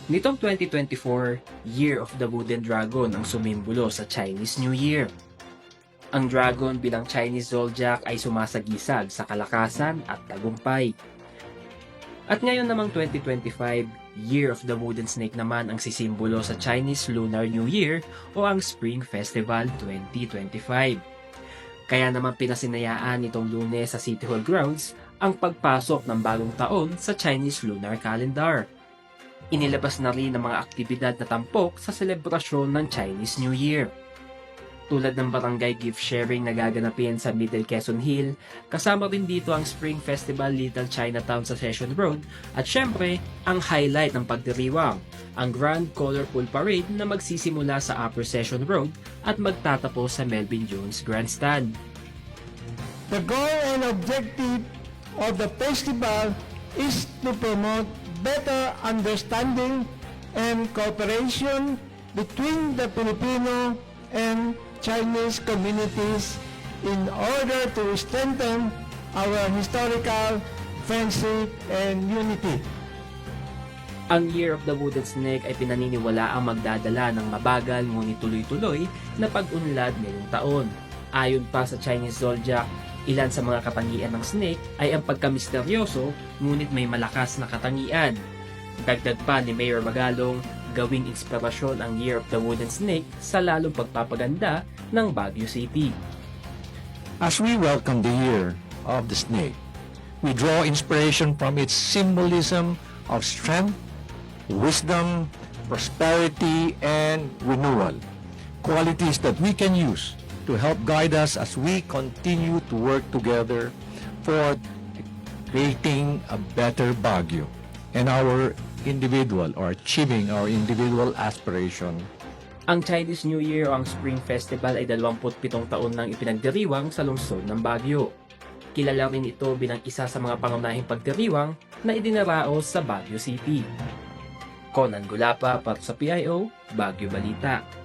Nitong 2024, Year of the Wooden Dragon ang sumimbolo sa Chinese New Year. Ang dragon bilang Chinese zodiac ay sumasagisag sa kalakasan at tagumpay. At ngayon namang 2025, Year of the Wooden Snake naman ang sisimbolo sa Chinese Lunar New Year o ang Spring Festival 2025. Kaya naman pinasinayaan nitong Lunes sa City Hall grounds ang pagpasok ng bagong taon sa Chinese Lunar Calendar. Inilabas na rin ang mga aktibidad na tampok sa selebrasyon ng Chinese New Year. Tulad ng barangay gift sharing na gaganapin sa Middle Quezon Hill, kasama rin dito ang Spring Festival Little Chinatown sa Session Road at syempre, ang highlight ng pagdiriwang, ang Grand Colorful Parade na magsisimula sa Upper Session Road at magtatapos sa Melvin Jones Grandstand. The goal and objective of the festival is to promote better understanding and cooperation between the Filipino and Chinese communities in order to strengthen our historical friendship and unity. Ang Year of the Wooden Snake ay pinaniniwala ang magdadala ng mabagal ngunit tuloy-tuloy na pag-unlad ngayong taon. Ayon pa sa Chinese Zodiac, ilan sa mga katangian ng snake ay ang pagkamisteryoso ngunit may malakas na katangian. Dagdag pa ni Mayor Magalong, gawing inspirasyon ang Year of the Wooden Snake sa lalong pagpapaganda ng Baguio City. As we welcome the Year of the Snake, we draw inspiration from its symbolism of strength, wisdom, prosperity, and renewal, qualities that we can use to help guide us as we continue to work together for creating a better Baguio and our individual or achieving our individual aspiration. Ang Chinese New Year o ang Spring Festival ay 27 taon nang ipinagdiriwang sa lungsod ng Baguio. Kilala rin ito bilang isa sa mga pangunahing pagdiriwang na idinaraos sa Baguio City. Conan Gulapa para sa PIO, Baguio Balita.